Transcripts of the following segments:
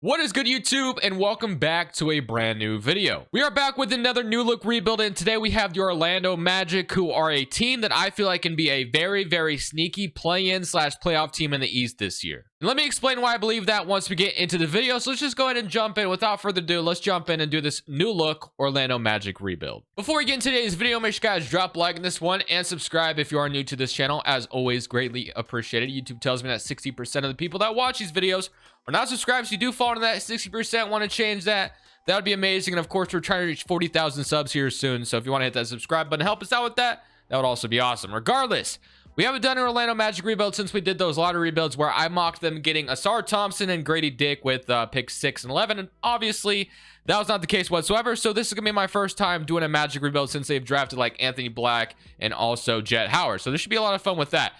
What is good, YouTube, and welcome back to a brand new video. We are back with another new look rebuild, and today we have the Orlando Magic, who are a team that I feel like can be a very sneaky play-in slash playoff team in the East this year. And let me explain why I believe that once we get into the video. So let's just go ahead and jump in. Without further ado, let's jump in and do this new look Orlando Magic rebuild. Before we get into today's video, make sure you guys drop a like on this one and subscribe if you are new to this channel. As always, greatly appreciated. YouTube tells me that 60% of the people that watch these videos are not subscribed, so you do fall into that 60%. Want to change that? That would be amazing. And of course, we're trying to reach 40,000 subs here soon. So if you want to hit that subscribe button, help us out with that. That would also be awesome. Regardless, we haven't done an Orlando Magic rebuild since we did those lottery rebuilds where I mocked them getting Asar Thompson and Grady Dick with picks 6 and 11. And obviously, that was not the case whatsoever. So this is going to be my first time doing a Magic rebuild since they've drafted like Anthony Black and also Jet Howard. So this should be a lot of fun with that.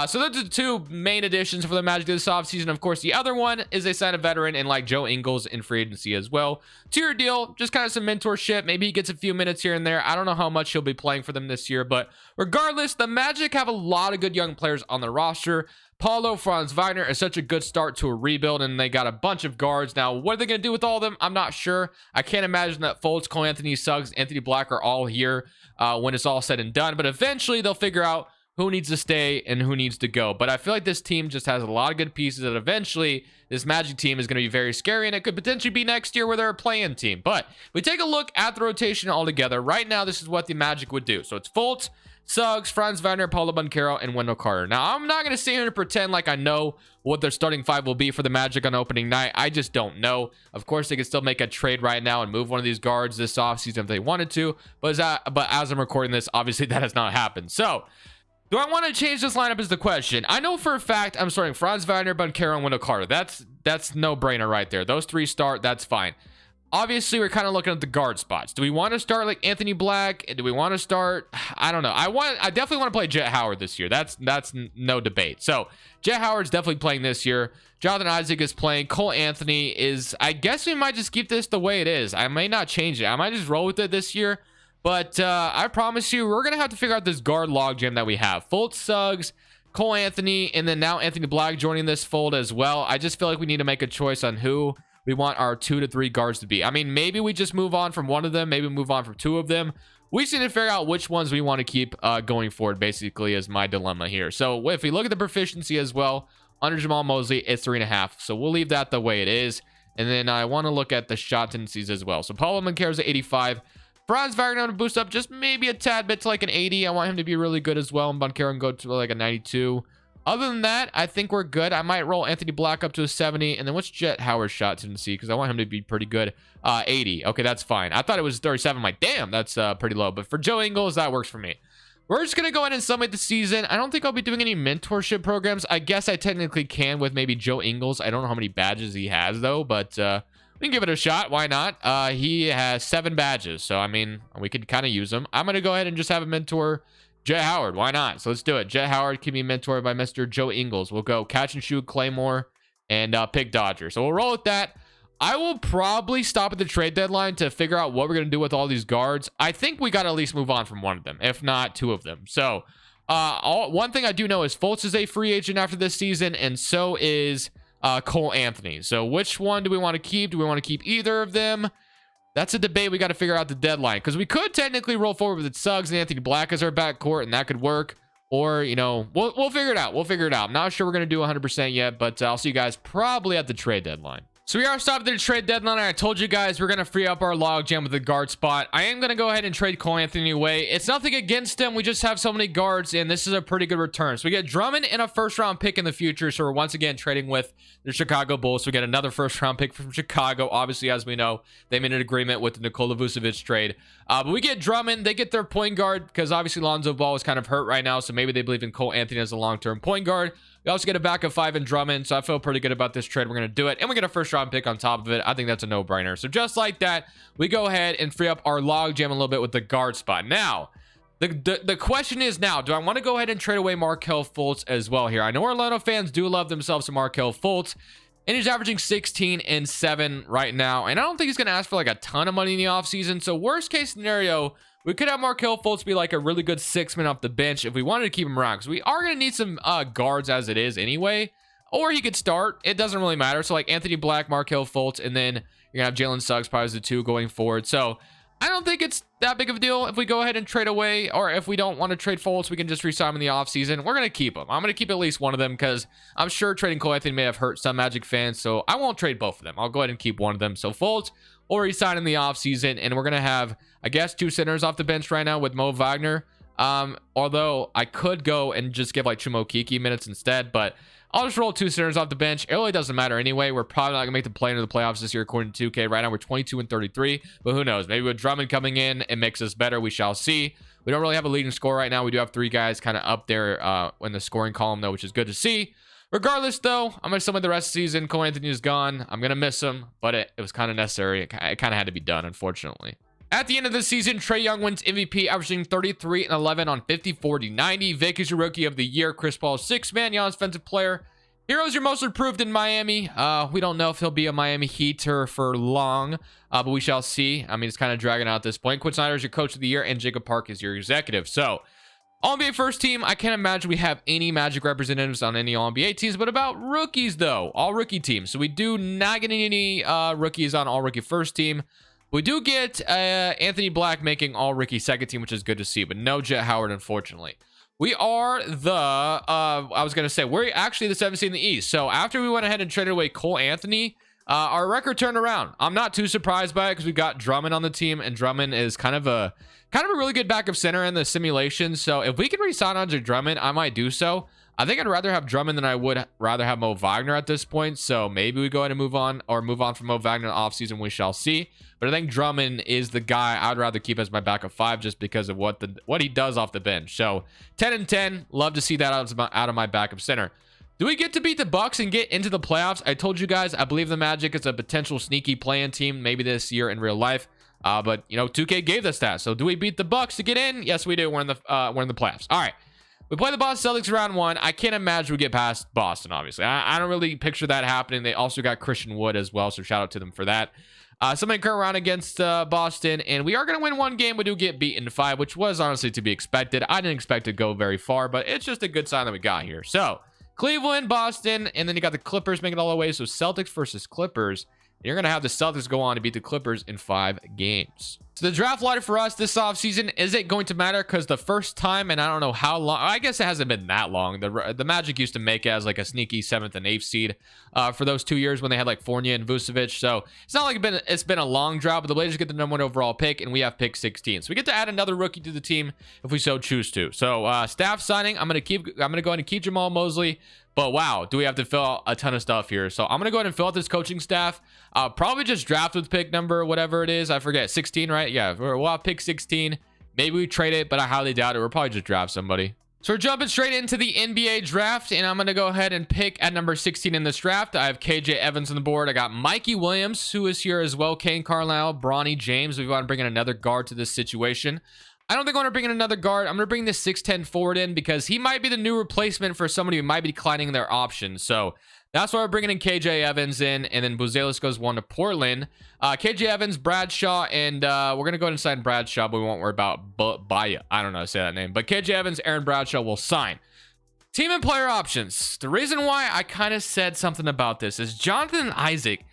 So those are the two main additions for the Magic this offseason. Of course, the other one is they sign a veteran in like Joe Ingles in free agency as well. Tier deal, just kind of some mentorship. Maybe he gets a few minutes here and there. I don't know how much he'll be playing for them this year, but regardless, the Magic have a lot of good young players on the roster. Paulo Franz Wagner is such a good start to a rebuild, and they got a bunch of guards. Now, what are they going to do with all of them? I'm not sure. I can't imagine that Fultz, Cole Anthony, Suggs, Anthony Black are all here when it's all said and done, but eventually they'll figure out who needs to stay and who needs to go. But I feel like this team just has a lot of good pieces that eventually this Magic team is going to be very scary, and it could potentially be next year where they're a play-in team. But if we take a look at the rotation altogether, right now this is what the Magic would do. So it's Fultz, Suggs, Franz Wagner, Paulo Banchero, and Wendell Carter. Now, I'm not going to sit here and pretend like I know what their starting five will be for the Magic on opening night. I just don't know. Of course, they could still make a trade right now and move one of these guards this offseason if they wanted to. But as I'm recording this, obviously that has not happened. So do I want to change this lineup is the question. I know for a fact I'm starting Franz Wagner, Banchero, and Wendell Carter. That's no-brainer right there. Those three start, that's fine. Obviously, we're kind of looking at the guard spots. Do we want to start like Anthony Black? Do we want to start? I don't know. I definitely want to play Jet Howard this year. That's no debate. So Jet Howard's definitely playing this year. Jonathan Isaac is playing. Cole Anthony is, I guess we might just keep this the way it is. I may not change it. I might just roll with it this year. But I promise you, we're going to have to figure out this guard logjam that we have. Fultz, Suggs, Cole Anthony, and then now Anthony Black joining this fold as well. I just feel like we need to make a choice on who we want our 2 to 3 guards to be. I mean, maybe we just move on from one of them. Maybe move on from 2 of them. We just need to figure out which ones we want to keep going forward, basically, is my dilemma here. So if we look at the proficiency as well, under Jamal Mosley, it's 3.5. So we'll leave that the way it is. And then I want to look at the shot tendencies as well. So Paulo Banchero is at 85. Franz Wagner to boost up just maybe a tad bit to like an 80. I want him to be really good as well. And Banchero can go to like a 92. Other than that, I think we're good. I might roll Anthony Black up to a 70. And then what's Jet Howard's shot tendency? Because I want him to be pretty good. 80. Okay, that's fine. I thought it was 37. I'm like, damn, that's pretty low. But for Joe Ingles, that works for me. We're just going to go ahead and summate the season. I don't think I'll be doing any mentorship programs. I guess I technically can with maybe Joe Ingles. I don't know how many badges he has, though. But we can give it a shot. Why not? He has 7 badges. So, I mean, we could kind of use them. I'm going to go ahead and just have a mentor Jet Howard. Why not? So let's do it. Jet Howard can be mentored by Mr. Joe Ingles. We'll go catch and shoot Claymore and pick Dodger. So we'll roll with that. I will probably stop at the trade deadline to figure out what we're going to do with all these guards. I think we got to at least move on from one of them, if not 2 of them. So one thing I do know is Fultz is a free agent after this season, and so is Cole Anthony. So which one do we want to keep? Do we want to keep either of them? That's a debate we got to figure out the deadline, because we could technically roll forward with Suggs and Anthony Black as our backcourt, and that could work. Or, you know, we'll figure it out. We'll figure it out. I'm not sure we're going to do 100% yet, but I'll see you guys probably at the trade deadline. So we are stopped at the trade deadline, and I told you guys we're going to free up our logjam with the guard spot. I am going to go ahead and trade Cole Anthony away. It's nothing against him. We just have so many guards, and this is a pretty good return. So we get Drummond and a first-round pick in the future, so we're once again trading with the Chicago Bulls. So we get another first-round pick from Chicago. Obviously, as we know, they made an agreement with the Nikola Vucevic trade. But we get Drummond. They get their point guard, because obviously Lonzo Ball is kind of hurt right now, so maybe they believe in Cole Anthony as a long-term point guard. We also get a backup 5 in Drummond, so I feel pretty good about this trade. We're going to do it, and we get a first-round pick on top of it. I think that's a no-brainer. So just like that, we go ahead and free up our logjam a little bit with the guard spot. Now, the question is now, do I want to go ahead and trade away Markelle Fultz as well here? I know Orlando fans do love themselves some Markelle Fultz, and he's averaging 16 and 7 right now, and I don't think he's going to ask for like a ton of money in the offseason. So worst-case scenario, we could have Markelle Fultz be like a really good 6-man off the bench if we wanted to keep him around, because we are going to need some guards as it is anyway. or he could start. It doesn't really matter. So like Anthony Black, Markelle Fultz, and then you're gonna have Jalen Suggs probably as the two going forward. So I don't think it's that big of a deal if we go ahead and trade away, or if we don't want to trade Fultz, we can just re-sign him in the offseason. We're going to keep him. I'm going to keep at least one of them because I'm sure trading Cole Anthony may have hurt some Magic fans, so I won't trade both of them. I'll go ahead and keep one of them. So Fultz or re-sign in the offseason, and we're going to have, I guess, 2 centers off the bench right now with Mo Wagner. Although I could go and just give like Chuma Okeke minutes instead, but I'll just roll 2 centers off the bench. It really doesn't matter anyway. We're probably not gonna make the play into the playoffs this year according to 2K. Right now we're 22-33, but who knows? Maybe with Drummond coming in, it makes us better. We shall see. We don't really have a leading scorer right now. We do have 3 guys kind of up there in the scoring column though, which is good to see. Regardless though, I'm gonna summon the rest of the season. Cole Anthony is gone. I'm gonna miss him, but it was kind of necessary. It kind of had to be done, unfortunately. At the end of the season, Trae Young wins MVP, averaging 33 and 11 on 50, 40, 90. Vic is your rookie of the year. Chris Paul, 6-man. Giannis, defensive player. Hero's your most improved in Miami. We don't know if he'll be a Miami Heater for long, but we shall see. I mean, it's kind of dragging out at this point. Quinn Snyder is your coach of the year, and Jacob Park is your executive. So, All-NBA first team, I can't imagine we have any Magic representatives on any All-NBA teams, but about rookies, though. All-rookie teams. So, we do not get any rookies on All-Rookie first team. We do get Anthony Black making all-rookie second team, which is good to see, but no Jet Howard, unfortunately. We are we're actually the 7th seed in the East. So after we went ahead and traded away Cole Anthony, our record turned around. I'm not too surprised by it because we got Drummond on the team, and Drummond is kind of a really good backup center in the simulation. So if we can re-sign Andre Drummond, I might do so. I think I'd rather have Drummond than I would rather have Mo Wagner at this point. So maybe we go ahead and move on from Mo Wagner in the offseason. We shall see. But I think Drummond is the guy I'd rather keep as my backup 5 just because of what he does off the bench. So 10 and 10. Love to see that out of my backup center. Do we get to beat the Bucks and get into the playoffs? I told you guys I believe the Magic is a potential sneaky play-in team maybe this year in real life. But you know, 2K gave us that. So do we beat the Bucks to get in? Yes, we do. We're in the playoffs. All right. We play the Boston Celtics round 1. I can't imagine we get past Boston, obviously. I don't really picture that happening. They also got Christian Wood as well, so shout out to them for that. Somebody current round against Boston, and we are going to win 1 game. We do get beaten 5, which was honestly to be expected. I didn't expect to go very far, but it's just a good sign that we got here. So, Cleveland, Boston, and then you got the Clippers making it all the way. So, Celtics versus Clippers. You're going to have the Celtics go on to beat the Clippers in 5 games. So the draft lottery for us this offseason isn't going to matter because the first time, and I don't know how long, I guess it hasn't been that long. The Magic used to make it as like a sneaky 7th and 8th seed for those 2 years when they had like Fournier and Vucevic. So it's not like it's been a long drought, but the Blazers get the #1 overall pick, and we have pick 16. So we get to add another rookie to the team if we so choose to. So staff signing, I'm gonna go ahead and keep Jamal Mosley. But wow, do we have to fill out a ton of stuff here. So I'm going to go ahead and fill out this coaching staff. Probably just draft with pick number, whatever it is. I forget, 16, right? Yeah, we'll have pick 16. Maybe we trade it, but I highly doubt it. We'll probably just draft somebody. So we're jumping straight into the NBA draft, and I'm going to go ahead and pick at number 16 in this draft. I have KJ Evans on the board. I got Mikey Williams, who is here as well. Kane Carlisle, Bronny James. We want to bring in another guard to this situation. I don't think I want to bring in another guard. I'm going to bring this 6'10 forward in because he might be the new replacement for somebody who might be declining their options. So that's why we're bringing in KJ Evans in, and then Buzelis goes 1 to Portland. KJ Evans, Bradshaw, and we're going to go ahead and sign Bradshaw, but we won't worry about Baya. I don't know how to say that name. But KJ Evans, Aaron Bradshaw will sign. Team and player options. The reason why I kind of said something about this is Jonathan Isaac.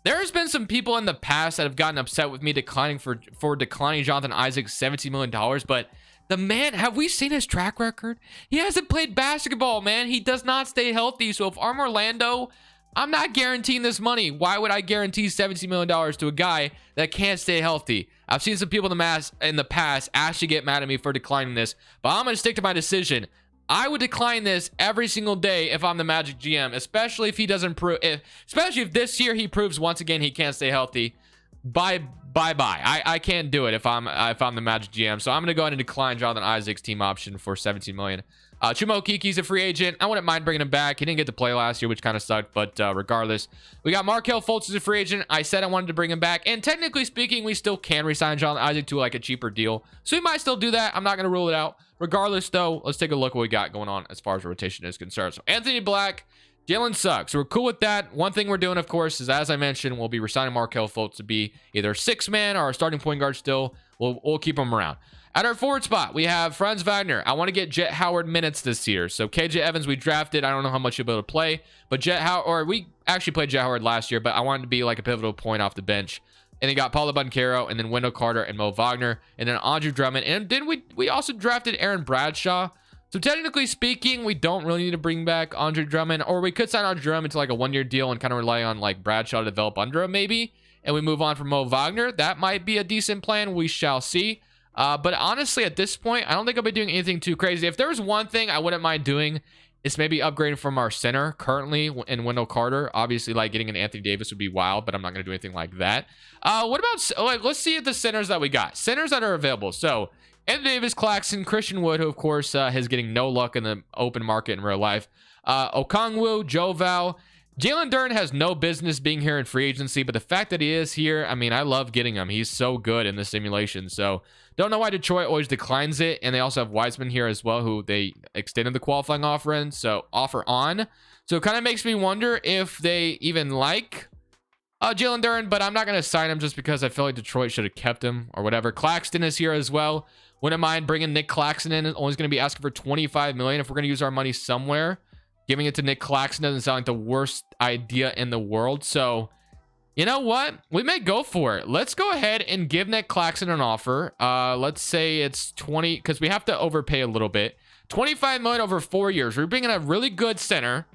There's been some people in the past that have gotten upset with me declining for declining Jonathan Isaac's $17 million, but the man, have we seen his track record? He hasn't played basketball, man. He does not stay healthy. So if I'm Orlando, I'm not guaranteeing this money. Why would I guarantee $17 million to a guy that can't stay healthy? I've seen some people in the past actually get mad at me for declining this, but I'm going to stick to my decision. I would decline this every single day if I'm the Magic GM, especially if he doesn't prove, especially if this year he proves once again he can't stay healthy. Bye. I can't do it if I'm the Magic GM. So I'm gonna go ahead and decline Jonathan Isaac's team option for $17 million. Chuma Okeke's a free agent. I wouldn't mind bringing him back. He didn't get to play last year, which kind of sucked, but regardless. We got Markelle Fultz as a free agent. I said I wanted to bring him back, and technically speaking, we still can resign Jonathan Isaac to like a cheaper deal. So we might still do that. I'm not going to rule it out. Regardless, though, let's take a look what we got going on as far as rotation is concerned. So Anthony Black, Jalen Suggs. So we're cool with that. One thing we're doing, of course, is as I mentioned, we'll be resigning Markelle Fultz to be either 6-man or a starting point guard still. we'll keep him around. At our forward spot, we have Franz Wagner. I want to get Jet Howard minutes this year. So KJ Evans, we drafted. I don't know how much he'll be able to play, but Jet Howard, or we actually played Jet Howard last year, but I wanted to be like a pivotal point off the bench. And they got Paulo Banchero, and then Wendell Carter and Mo Wagner, and then Andre Drummond. And then we also drafted Aaron Bradshaw. So technically speaking, we don't really need to bring back Andre Drummond, or we could sign Andre Drummond to like a 1-year deal and kind of rely on like Bradshaw to develop under him maybe. And we move on from Mo Wagner. That might be a decent plan. We shall see. But honestly, at this point, I don't think I'll be doing anything too crazy. If there was one thing I wouldn't mind doing, it's maybe upgrading from our center currently in Wendell Carter. Obviously, like getting an Anthony Davis would be wild, but I'm not going to do anything like that. What about, like, let's see the centers that we got. Centers that are available. So Anthony Davis, Claxton, Christian Wood, who of course is getting no luck in the open market in real life. Okongwu, Joe Val. Jalen Duren has no business being here in free agency, but the fact that he is here, I mean, I love getting him. He's so good in the simulation. So don't know why Detroit always declines it. And they also have Wiseman here as well, who they extended the qualifying offer on. So it kind of makes me wonder if they even like Jalen Duren, but I'm not going to sign him just because I feel like Detroit should have kept him or whatever. Claxton is here as well. Wouldn't mind bringing Nick Claxton in. Only going to be asking for $25 million. If we're going to use our money somewhere, giving it to Nick Claxton doesn't sound like the worst idea in the world. So, you know what? We may go for it. Let's go ahead and give Nick Claxton an offer. Let's say it's 20, because we have to overpay a little bit. $25 million over 4 years. We're bringing a really good center,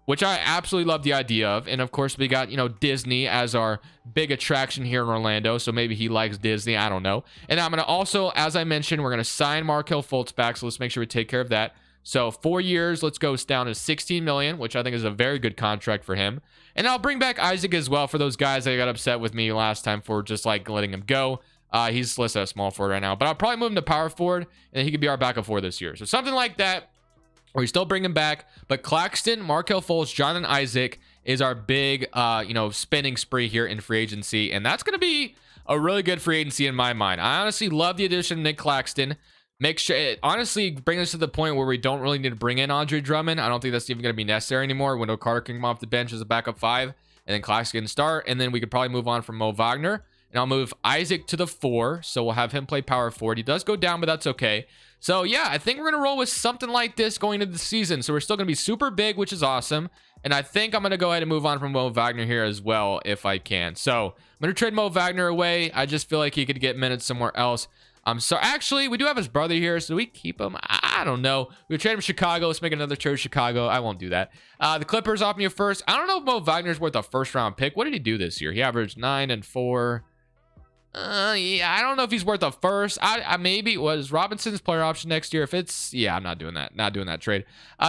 which I absolutely love the idea of. And of course, we got, Disney as our big attraction here in Orlando. So maybe he likes Disney. I don't know. And I'm going to also, as I mentioned, we're going to sign Markelle Fultz back. So let's make sure we take care of that. So 4 years, let's go down to $16 million, which I think is a very good contract for him. And I'll bring back Isaac as well for those guys that got upset with me last time for just like letting him go. He's listed as small forward right now, but I'll probably move him to power forward, and he could be our backup forward this year. So something like that, or we still bring him back. But Claxton, Markelle Fultz, Jonathan Isaac is our big, spending spree here in free agency, and that's going to be a really good free agency in my mind. I honestly love the addition of Nick Claxton. Make sure it honestly bring us to the point where we don't really need to bring in Andre Drummond. I don't think that's even going to be necessary anymore. Wendell Carter can come off the bench as a backup 5, and then Claxton can start, and then we could probably move on from Mo Wagner. And I'll move Isaac to the 4, so we'll have him play power forward. He does go down, but that's okay. So yeah, I think we're gonna roll with something like this going into the season. So we're still gonna be super big, which is awesome. And I think I'm gonna go ahead and move on from Mo Wagner here as well if I can. So I'm gonna trade Mo Wagner away. I just feel like he could get minutes somewhere else. So actually, we do have his brother here, so we keep him. I don't know. We trade him to Chicago. Let's make another trade to Chicago. I won't do that. The Clippers off me a first. I don't know if Mo Wagner's worth a first-round pick. What did he do this year? He averaged 9 and 4. Yeah, I don't know if he's worth a first. I maybe was Robinson's player option next year. If it's, yeah, I'm not doing that. Not doing that trade.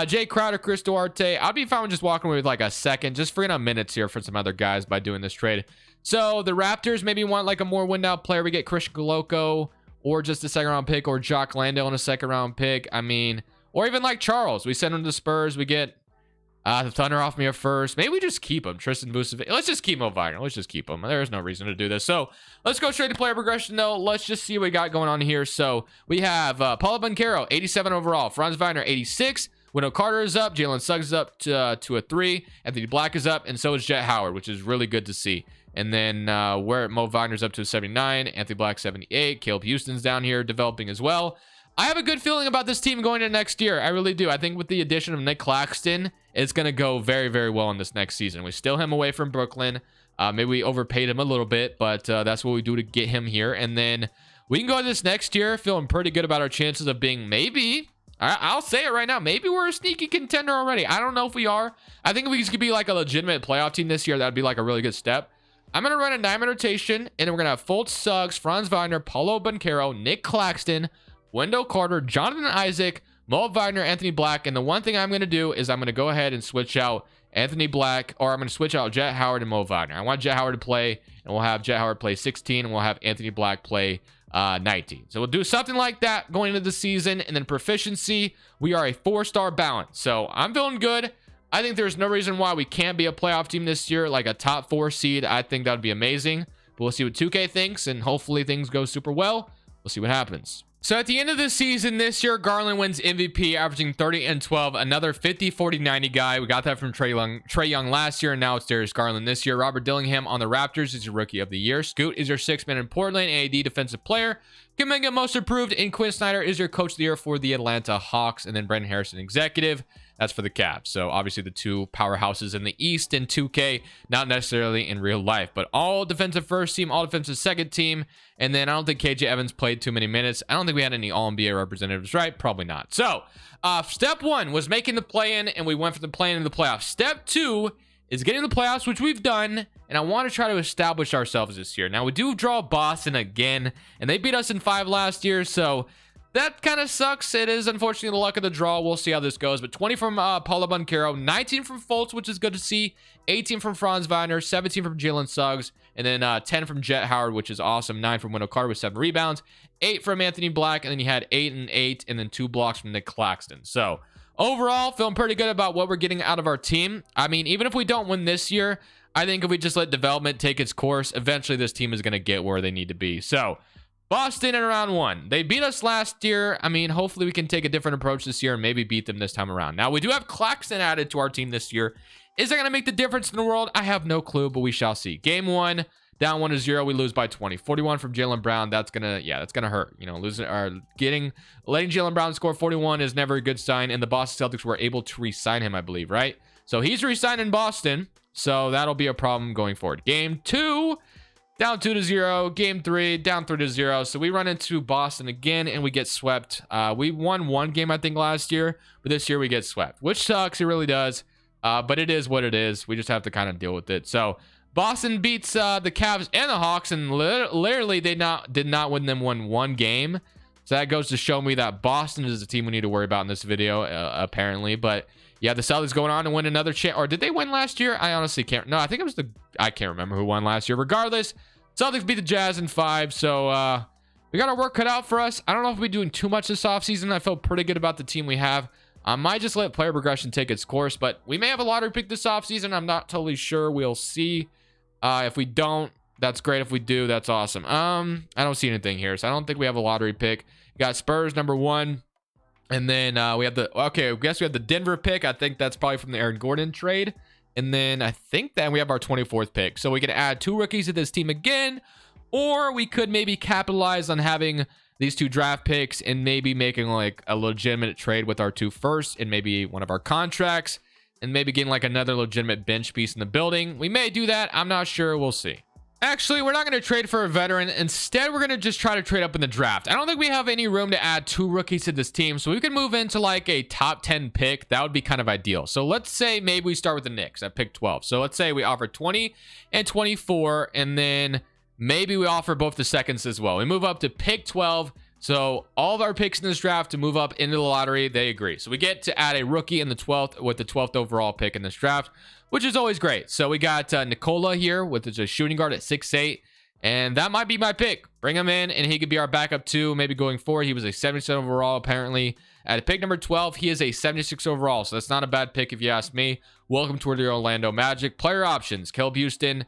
Jay Crowder, Chris Duarte. I'd be fine with just walking away with like a second, just freeing up minutes here for some other guys by doing this trade. So the Raptors maybe want like a more win-out player. We get Christian Goloko, or just a second-round pick, or Jock Landale on a second-round pick. I mean, or even like Charles. We send him to the Spurs. We get the Thunder off me a first. Maybe we just keep him. Tristan Vucevic. Let's just keep Mo Wagner. Let's just keep him. There's no reason to do this. So let's go straight to player progression, though. Let's just see what we got going on here. So we have Paulo Banchero, 87 overall. Franz Wagner, 86. Wendell Carter is up. Jalen Suggs is up to a 3. Anthony Black is up. And so is Jet Howard, which is really good to see. And then where Mo Wagner's up to 79. Anthony Black, 78. Caleb Houston's down here developing as well. I have a good feeling about this team going into next year. I really do. I think with the addition of Nick Claxton, it's going to go very, very well in this next season. We steal him away from Brooklyn. Maybe we overpaid him a little bit, but that's what we do to get him here. And then we can go into this next year feeling pretty good about our chances of being maybe, I'll say it right now, maybe we're a sneaky contender already. I don't know if we are. I think if we could be like a legitimate playoff team this year, that'd be like a really good step. I'm going to run a 9-man rotation, and then we're going to have Fultz, Suggs, Franz Wagner, Paulo Banchero, Nick Claxton, Wendell Carter, Jonathan Isaac, Mo Wagner, Anthony Black. And the one thing I'm going to do is I'm going to go ahead and switch out Anthony Black, or I'm going to switch out Jet Howard and Mo Wagner. I want Jet Howard to play, and we'll have Jet Howard play 16, and we'll have Anthony Black play 19. So we'll do something like that going into the season. And then proficiency, we are a 4-star balance. So I'm feeling good. I think there's no reason why we can't be a playoff team this year, like a top 4 seed. I think that would be amazing. But we'll see what 2K thinks, and hopefully things go super well. We'll see what happens. So at the end of the season this year, Garland wins MVP, averaging 30 and 12. Another 50, 40, 90 guy. We got that from Trae Young last year, and now it's Darius Garland this year. Robert Dillingham on the Raptors is your Rookie of the Year. Scoot is your sixth man in Portland, AD Defensive Player. Kuminga Most Improved, and Quinn Snyder is your Coach of the Year for the Atlanta Hawks. And then Brandon Harrison Executive. That's for the Cavs. So obviously the two powerhouses in the East in 2K, not necessarily in real life, but all defensive first team, all defensive second team. And then I don't think KJ Evans played too many minutes. I don't think we had any All-NBA representatives, right? Probably not. So step one was making the play-in, and we went from the play-in to the playoffs. Step two is getting the playoffs, which we've done. And I want to try to establish ourselves this year. Now we do draw Boston again, and they beat us in 5 last year. So that kind of sucks. It is unfortunately the luck of the draw. We'll see how this goes. But 20 from Paulo Banchero, 19 from Fultz, which is good to see, 18 from Franz Wagner, 17 from Jalen Suggs, and then 10 from Jet Howard, which is awesome. 9 from Wendell Carter with 7 rebounds, 8 from Anthony Black, and then you had 8 and 8, and then 2 blocks from Nick Claxton. So overall, feeling pretty good about what we're getting out of our team. I mean, even if we don't win this year, I think if we just let development take its course, eventually this team is going to get where they need to be. So Boston in round 1. They beat us last year. I mean, hopefully we can take a different approach this year and maybe beat them this time around. Now, we do have Claxton added to our team this year. Is that going to make the difference in the world? I have no clue, but we shall see. Game 1, down 1-0. We lose by 20. 41 from Jaylen Brown. That's going to hurt. You know, letting Jaylen Brown score 41 is never a good sign. And the Boston Celtics were able to re-sign him, I believe, right? So he's re-signed in Boston. So that'll be a problem going forward. Game 2. Down 2-0. Game 3, down 3-0. So we run into Boston again, and we get swept. We won 1 game, I think, last year. But this year we get swept, which sucks. It really does. But it is what it is. We just have to kind of deal with it. So Boston beats the Cavs and the Hawks, and literally they did not win them one game. So that goes to show me that Boston is the team we need to worry about in this video, apparently. But yeah, the Celtics going on to win another chance. Or did they win last year? I honestly can't. No, I think it was I can't remember who won last year. Regardless, Celtics beat the Jazz in 5. So we got our work cut out for us. I don't know if we'll be doing too much this offseason. I feel pretty good about the team we have. I might just let player progression take its course, but we may have a lottery pick this offseason. I'm not totally sure. We'll see. If we don't, that's great. If we do, that's awesome. I don't see anything here, so I don't think we have a lottery pick. We got Spurs number 1. And then we have I guess we have the Denver pick. I think that's probably from the Aaron Gordon trade. And then I think that we have our 24th pick. So we can add 2 rookies to this team again, or we could maybe capitalize on having these 2 draft picks and maybe making like a legitimate trade with our 2 firsts and maybe one of our contracts and maybe getting like another legitimate bench piece in the building. We may do that. I'm not sure. We'll see. Actually, we're not going to trade for a veteran. Instead, we're going to just try to trade up in the draft. I don't think we have any room to add 2 rookies to this team, so we can move into like a top 10 pick. That would be kind of ideal. So let's say maybe we start with the Knicks at pick 12. So let's say we offer 20 and 24, and then maybe we offer both the seconds as well. We move up to pick 12. So all of our picks in this draft to move up into the lottery, they agree. So we get to add a rookie in the 12th with the 12th overall pick in this draft, which is always great. So we got Nikola here with a shooting guard at 6'8", and that might be my pick. Bring him in, and he could be our backup too. Maybe going forward, he was a 77 overall apparently. At pick number 12, he is a 76 overall, so that's not a bad pick if you ask me. Welcome to the Orlando Magic. Player options: Caleb Houston.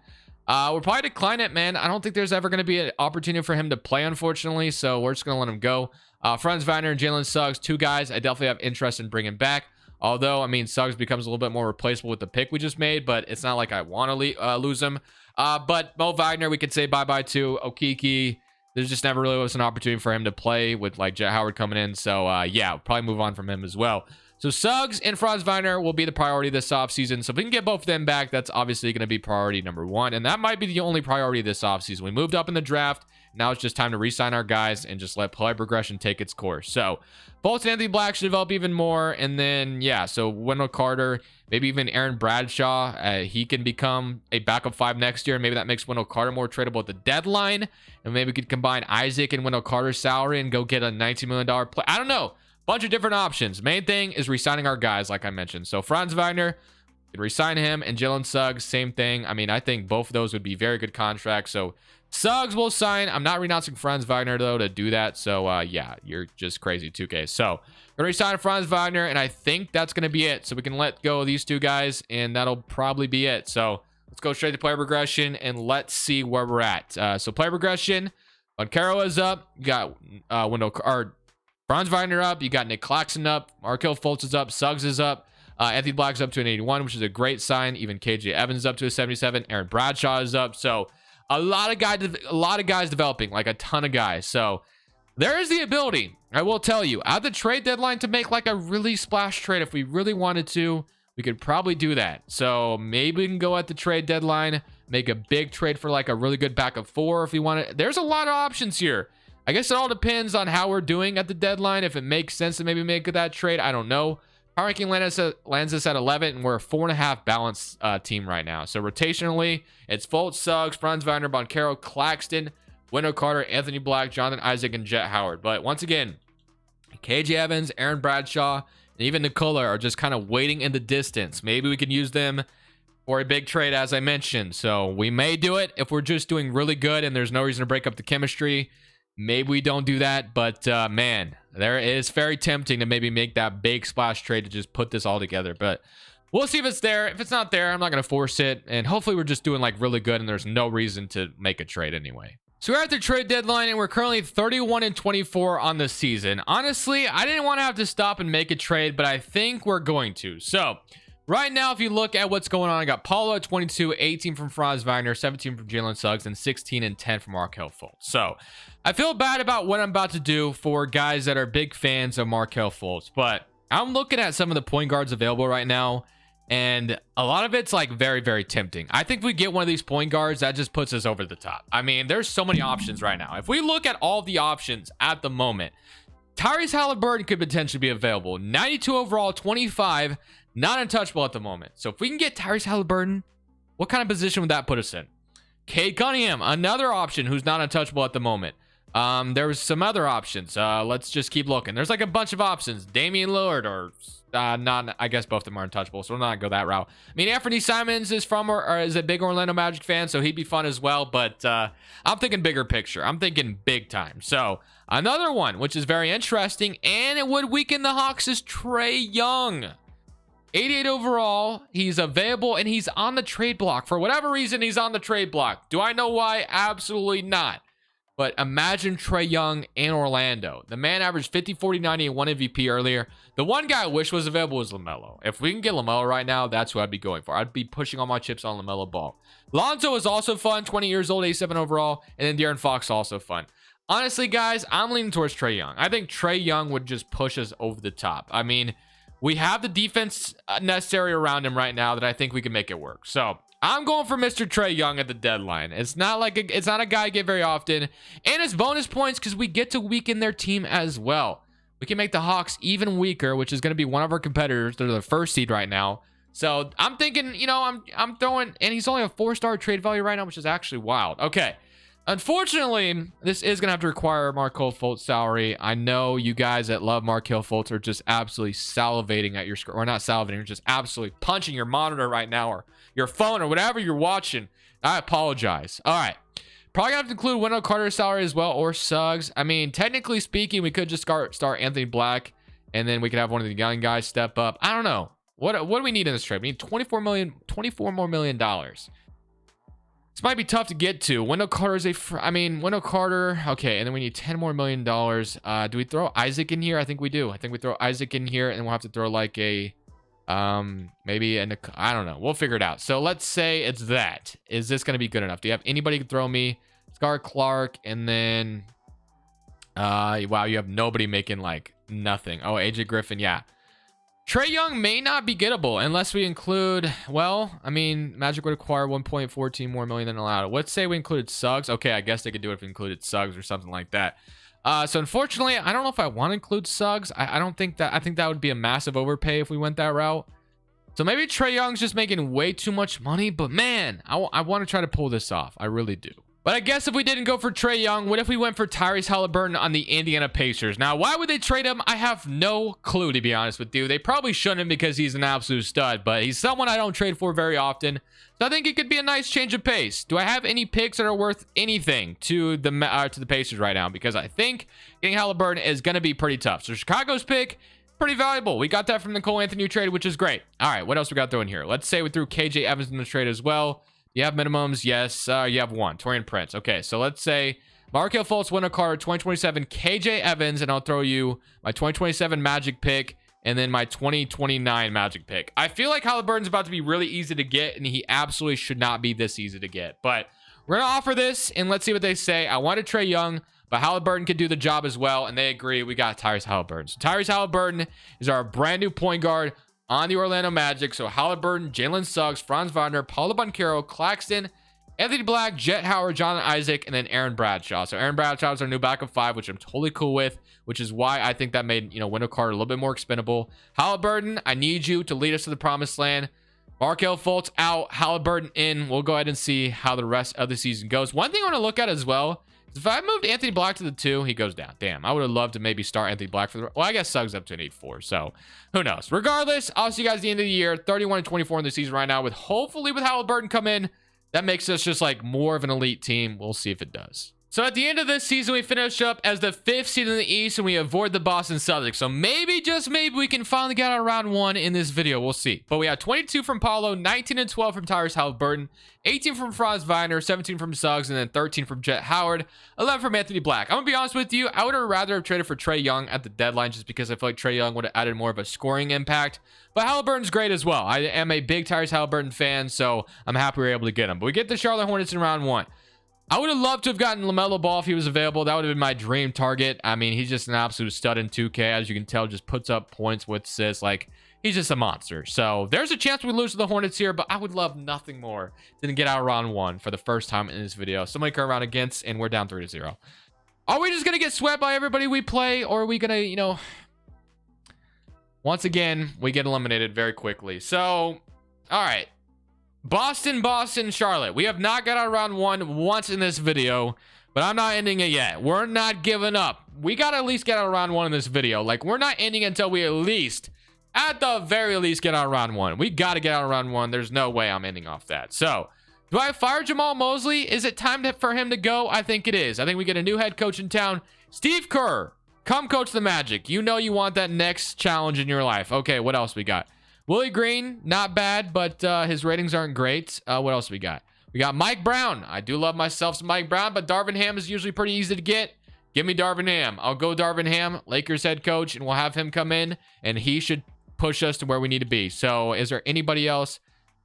We'll probably decline it, man. I don't think there's ever going to be an opportunity for him to play, unfortunately, so we're just going to let him go. Franz Wagner and Jalen Suggs, 2 guys I definitely have interest in bringing back. Although, I mean, Suggs becomes a little bit more replaceable with the pick we just made, but it's not like I want to lose him. But Mo Wagner, we could say bye-bye to. Okiki, there's just never really was an opportunity for him to play with, like, Jet Howard coming in. So, yeah, we'll probably move on from him as well. So Suggs and Franz Wagner will be the priority this offseason. So if we can get both of them back, that's obviously going to be priority number 1. And that might be the only priority this offseason. We moved up in the draft. Now it's just time to re-sign our guys and just let play progression take its course. So Fultz and Anthony Black should develop even more. And then, yeah, so Wendell Carter, maybe even Aaron Bradshaw, he can become a backup 5 next year. Maybe that makes Wendell Carter more tradable at the deadline. And maybe we could combine Isaac and Wendell Carter's salary and go get a $19 million play. I don't know. Bunch of different options. Main thing is re-signing our guys, like I mentioned. So Franz Wagner, you can re-sign him, and Jalen Suggs, same thing. I mean, I think both of those would be very good contracts. So Suggs will sign. I'm not renouncing Franz Wagner, though, to do that. So, yeah, you're just crazy, 2K. So, going to resign Franz Wagner, and I think that's going to be it. So, we can let go of these 2 guys, and that'll probably be it. So, let's go straight to player progression, and let's see where we're at. So, player progression, Boncaro is up. You got Franz Wagner up. You got Nick Claxton up. Markelle Fultz is up. Suggs is up. Anthony Black's up to an 81, which is a great sign. Even KJ Evans is up to a 77. Aaron Bradshaw is up. So a lot of guys developing, like a ton of guys. So there is the ability, I will tell you, at the trade deadline to make like a really splash trade. If we really wanted to, we could probably do that. So maybe we can go at the trade deadline, make a big trade for like a really good backup 4 if we want to. There's a lot of options here. I guess it all depends on how we're doing at the deadline. If it makes sense to maybe make that trade, I don't know. Power ranking lands us at 11, and we're a 4.5 balanced team right now. So rotationally, it's Fultz, Suggs, Franz Wagner, Boncaro, Claxton, Wendell Carter, Anthony Black, Jonathan Isaac, and Jet Howard. But once again, KJ Evans, Aaron Bradshaw, and even Nikola are just kind of waiting in the distance. Maybe we can use them for a big trade, as I mentioned. So we may do it if we're just doing really good and there's no reason to break up the chemistry. Maybe we don't do that, but man, there is very tempting to maybe make that big splash trade to just put this all together. But we'll see if it's there. If it's not there, I'm not going to force it. And hopefully we're just doing like really good and there's no reason to make a trade anyway. So we're at the trade deadline and we're currently 31-24 on the season. Honestly, I didn't want to have to stop and make a trade, but I think we're going to. So right now, if you look at what's going on, I got Paulo at 22, 18 from Franz Wagner, 17 from Jalen Suggs, and 16 and 10 from Markelle Fultz. So I feel bad about what I'm about to do for guys that are big fans of Markelle Fultz, but I'm looking at some of the point guards available right now, and a lot of it's like very, very tempting. I think if we get one of these point guards, that just puts us over the top. I mean, there's so many options right now. If we look at all the options at the moment, Tyrese Halliburton could potentially be available. 92 overall, 25, not untouchable at the moment. So if we can get Tyrese Halliburton, what kind of position would that put us in? Cade Cunningham, another option who's not untouchable at the moment. There was some other options. Let's just keep looking. There's like a bunch of options. Damian Lillard or not. I guess both of them are untouchable, so we'll not go that route. I mean, Anthony Simons is from or is a big Orlando Magic fan, so he'd be fun as well. But I'm thinking bigger picture. I'm thinking big time. So another one, which is very interesting, and it would weaken the Hawks, is Trae Young. 88 overall. He's available, and he's on the trade block. For whatever reason, he's on the trade block. Do I know why? Absolutely not. But imagine Trae Young in Orlando. The man averaged 50, 40, 90, and 1 MVP earlier. The one guy I wish was available was LaMelo. If we can get LaMelo right now, that's who I'd be going for. I'd be pushing all my chips on LaMelo Ball. Lonzo is also fun, 20 years old, 87 overall. And then De'Aaron Fox also fun. Honestly, guys, I'm leaning towards Trae Young. I think Trae Young would just push us over the top. I mean, we have the defense necessary around him right now that I think we can make it work. So I'm going for Mr. Trae Young at the deadline. It's not a guy I get very often. And it's bonus points because we get to weaken their team as well. We can make the Hawks even weaker, which is going to be one of our competitors. They're the first seed right now. So I'm thinking, you know, I'm throwing, and he's only a 4-star trade value right now, which is actually wild. Okay. Unfortunately, this is going to have to require Markelle Fultz salary. I know you guys that love Markelle Fultz are just absolutely salivating at your screen. Or not salivating, you're just absolutely punching your monitor right now, or your phone, or whatever you're watching. I apologize. All right. Probably have to include Wendell Carter's salary as well, or Suggs. I mean, technically speaking, we could just start Anthony Black, and then we could have one of the young guys step up. I don't know. What do we need in this trade? We need $24 more million. This might be tough to get to. Wendell Carter is Wendell Carter. Okay, and then we need $10 more million. Do we throw Isaac in here? I think we do. I think we throw Isaac in here, and we'll have to throw like a maybe I don't know. We'll figure it out. So let's say it's that. Is this going to be good enough? Do you have anybody to throw me? Scar Clark, and then wow, you have nobody making like nothing. Oh, AJ Griffin, yeah. Trae Young may not be gettable unless we include, well, I mean, Magic would acquire 1.14 more million than allowed. Let's say we included Suggs. Okay, I guess they could do it if we included Suggs or something like that. So unfortunately, I don't know if I want to include Suggs. I don't think that, I think that would be a massive overpay if we went that route. So maybe Trae Young's just making way too much money, but man, I want to try to pull this off. I really do. But I guess if we didn't go for Trae Young, what if we went for Tyrese Halliburton on the Indiana Pacers? Now, why would they trade him? I have no clue, to be honest with you. They probably shouldn't because he's an absolute stud, but he's someone I don't trade for very often. So I think it could be a nice change of pace. Do I have any picks that are worth anything to the Pacers right now? Because I think getting Halliburton is going to be pretty tough. So Chicago's pick, pretty valuable. We got that from the Cole Anthony trade, which is great. All right, what else we got throwing here? Let's say we threw KJ Evans in the trade as well. You have minimums. Yes. You have one. Torian Prince. Okay. So let's say Markelle Fultz, Wendell Carter, 2027, KJ Evans, and I'll throw you my 2027 Magic pick and then my 2029 Magic pick. I feel like Halliburton's about to be really easy to get, and he absolutely should not be this easy to get. But we're going to offer this, and let's see what they say. I wanted Trae Young, but Halliburton could do the job as well, and they agree. We got Tyrese Halliburton. So Tyrese Halliburton is our brand new point guard on the Orlando Magic. So Halliburton, Jalen Suggs, Franz Wagner, Paulo Banchero, Claxton, Anthony Black, Jet Howard, Jonathan Isaac, and then Aaron Bradshaw. So Aaron Bradshaw is our new backup 5, which I'm totally cool with, which is why I think that made, Wendell Carter a little bit more expendable. Halliburton, I need you to lead us to the promised land. Markelle Fultz out, Halliburton in. We'll go ahead and see how the rest of the season goes. One thing I want to look at as well is if I moved Anthony Black to the 2, he goes down. Damn, I would have loved to maybe start Anthony Black for the... Well, I guess Suggs up to an 8-4, so who knows? Regardless, I'll see you guys at the end of the year. 31-24 in the season right now, with hopefully with Halliburton come in. That makes us just like more of an elite team. We'll see if it does. So at the end of this season, we finish up as the 5th seed in the East, and we avoid the Boston Celtics. So maybe, just maybe, we can finally get out of round 1 in this video. We'll see. But we have 22 from Paulo, 19 and 12 from Tyrese Halliburton, 18 from Franz Wagner, 17 from Suggs, and then 13 from Jet Howard, 11 from Anthony Black. I'm going to be honest with you. I would have rather traded for Trae Young at the deadline, just because I feel like Trae Young would have added more of a scoring impact. But Halliburton's great as well. I am a big Tyrese Halliburton fan, so I'm happy we were able to get him. But we get the Charlotte Hornets in round 1. I would have loved to have gotten LaMelo Ball if he was available. That would have been my dream target. I mean, he's just an absolute stud in 2K. As you can tell, just puts up points with assists. Like, he's just a monster. So there's a chance we lose to the Hornets here, but I would love nothing more than get out of round 1 for the first time in this video. Somebody come around against, and we're down 3-0. Are we just going to get swept by everybody we play, or are we going to, once again, we get eliminated very quickly. So, all right. Boston, Charlotte. We have not got out of round 1 once in this video, but I'm not ending it yet. We're not giving up. We got to at least get out of round 1 in this video. Like, we're not ending until we at the very least, get out of round 1. We got to get out of round 1. There's no way I'm ending off that. So, do I fire Jamal Mosley? Is it time for him to go? I think it is. I think we get a new head coach in town. Steve Kerr, come coach the Magic. You know you want that next challenge in your life. Okay, what else we got? Willie Green, not bad, but his ratings aren't great. What else we got? We got Mike Brown. I do love myself some Mike Brown, but Darvin Ham is usually pretty easy to get. Give me Darvin Ham. I'll go Darvin Ham, Lakers head coach, and we'll have him come in, and he should push us to where we need to be. So is there anybody else?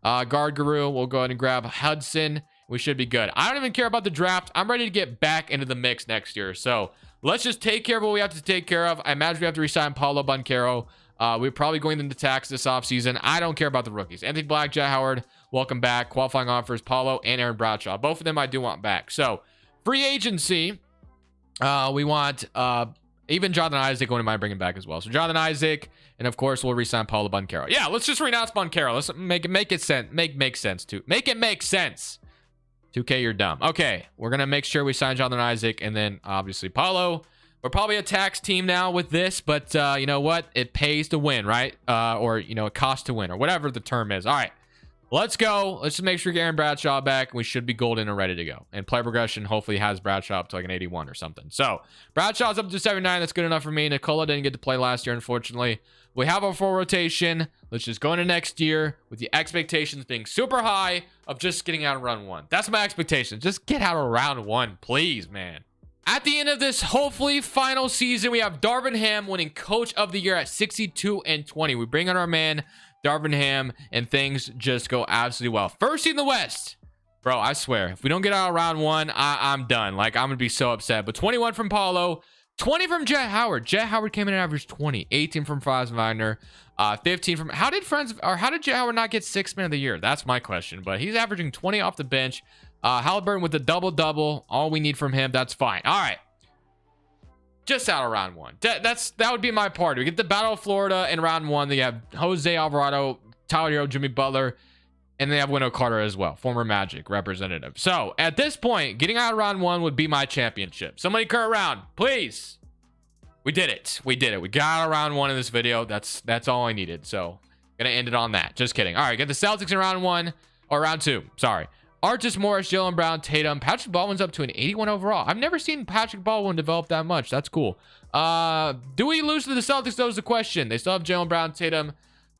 Guard Guru, we'll go ahead and grab Hudson. We should be good. I don't even care about the draft. I'm ready to get back into the mix next year. So let's just take care of what we have to take care of. I imagine we have to resign Paulo Banchero. We're probably going into tax this offseason. I don't care about the rookies. Anthony Black, Jet Howard, welcome back. Qualifying offers, Paulo and Aaron Bradshaw. Both of them I do want back. So, free agency, we want even Jonathan Isaac, one of mine bringing back as well. So, Jonathan Isaac, and of course, we'll re-sign Paulo Banchero. Yeah, let's just renounce Banchero. Let's make it sense. Make sense, too. Make it make sense. 2K, you're dumb. Okay, we're going to make sure we sign Jonathan Isaac, and then, obviously, Paulo. We're probably a tax team now with this, but you know what? It pays to win, right? Or, it costs to win, or whatever the term is. All right, let's go. Let's just make sure we get Aaron Bradshaw back. We should be golden and ready to go. And play progression hopefully has Bradshaw up to like an 81 or something. So, Bradshaw's up to 79. That's good enough for me. Nikola didn't get to play last year, unfortunately. We have our full rotation. Let's just go into next year with the expectations being super high of just getting out of round 1. That's my expectation. Just get out of round 1, please, man. At the end of this, hopefully, final season, we have Darvin Ham winning Coach of the Year at 62-20. We bring on our man, Darvin Ham, and things just go absolutely well. First seed in the West. Bro, I swear, if we don't get out of round 1, I'm done. Like, I'm going to be so upset. But 21 from Paulo, 20 from Jet Howard. Jet Howard came in and averaged 20. 18 from Franz Wagner. 15 from... How did Jet Howard not get 6th man of the year? That's my question. But he's averaging 20 off the bench. Halliburton with the double-double. All we need from him. That's fine. All right. Just out of round 1. That would be my party. We get the Battle of Florida in round 1. They have Jose Alvarado, Tyler Hero, Jimmy Butler, and they have Wendell Carter as well, former Magic representative. So, at this point, getting out of round 1 would be my championship. Somebody cur around, please. We did it. We did it. We got out of round 1 in this video. That's all I needed. So, gonna end it on that. Just kidding. All right, get the Celtics in round 1, or round 2. Sorry. Artis Morris, Jaylen Brown, Tatum. Patrick Baldwin's up to an 81 overall. I've never seen Patrick Baldwin develop that much. That's cool. Do we lose to the Celtics? That was the question. They still have Jaylen Brown, Tatum,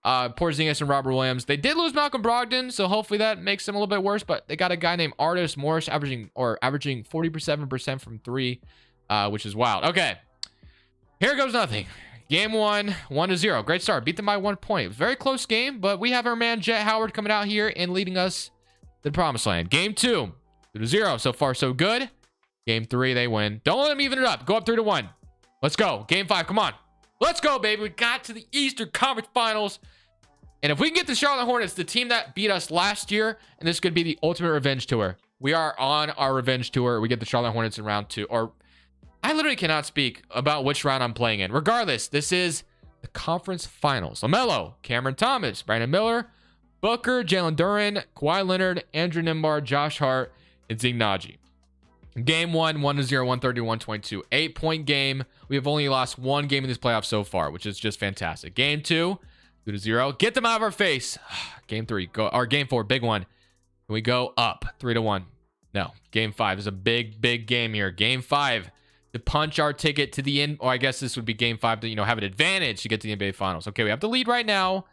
Porzingis and Robert Williams. They did lose Malcolm Brogdon, so hopefully that makes them a little bit worse. But they got a guy named Artis Morris averaging 47% from 3, which is wild. Okay, here goes nothing. Game 1, 1-0. Great start. Beat them by 1 point. Very close game, but we have our man Jet Howard coming out here and leading us to the promised land. Game 2, 2-0. So far, so good. Game 3, they win. Don't let them even it up. Go up 3-1. Let's go. Game 5, come on. Let's go, baby. We got to the Eastern Conference Finals. And if we can get the Charlotte Hornets, the team that beat us last year, and this could be the ultimate revenge tour. We are on our revenge tour. We get the Charlotte Hornets in round 2. Or I literally cannot speak about which round I'm playing in. Regardless, this is the conference finals. LaMelo, Cameron Thomas, Brandon Miller, Booker, Jalen Duren, Kawhi Leonard, Andrew Nembhard, Josh Hart, and Zeke Naji. Game 1, 1-0, 130-122. 8-point game. We have only lost 1 game in this playoff so far, which is just fantastic. Game 2, 2-0. Get them out of our face. Game 3, Game 4, big one. Can we go up 3-1? No. Game 5 is a big, big game here. Game 5 to punch our ticket to the end. Or I guess this would be game 5 to, have an advantage to get to the NBA Finals. Okay, we have the lead right now.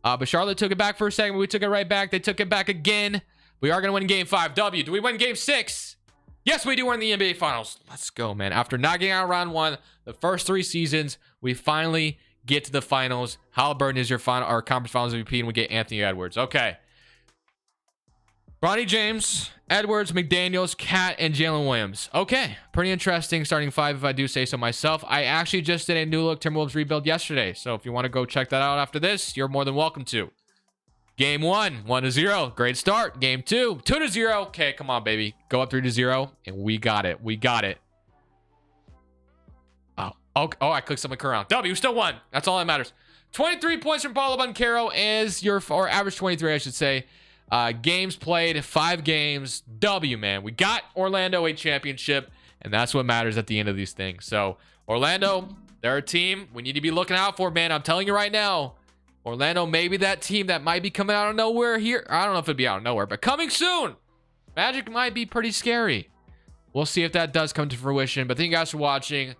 But Charlotte took it back for a second. We took it right back. They took it back again. We are going to win game 5. W. Do we win game 6? Yes, we do win the NBA Finals. Let's go, man. After knocking out round 1, the first 3 seasons, we finally get to the finals. Halliburton is your conference finals MVP, and we get Anthony Edwards. Okay. Bronny James, Edwards, McDaniels, Cat, and Jalen Williams. Okay. Pretty interesting starting 5 if I do say so myself. I actually just did a new look Timberwolves rebuild yesterday. So if you want to go check that out after this, you're more than welcome to. Game 1, 1-0. Great start. Game 2, 2-0. Okay, come on, baby. Go up 3-0, and we got it. We got it. Oh, I clicked something around. W still won. That's all that matters. 23 points from Paulo Banchero is or average 23, I should say. Games played, 5 games. W, man. We got Orlando a championship, and that's what matters at the end of these things. So, Orlando, they're a team we need to be looking out for, man. I'm telling you right now. Orlando may be that team that might be coming out of nowhere here. I don't know if it'd be out of nowhere, but coming soon. Magic might be pretty scary. We'll see if that does come to fruition. But thank you guys for watching.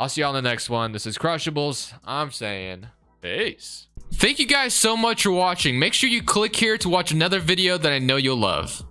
I'll see y'all in the next one. This is Crushables. I'm saying peace. Thank you guys so much for watching. Make sure you click here to watch another video that I know you'll love.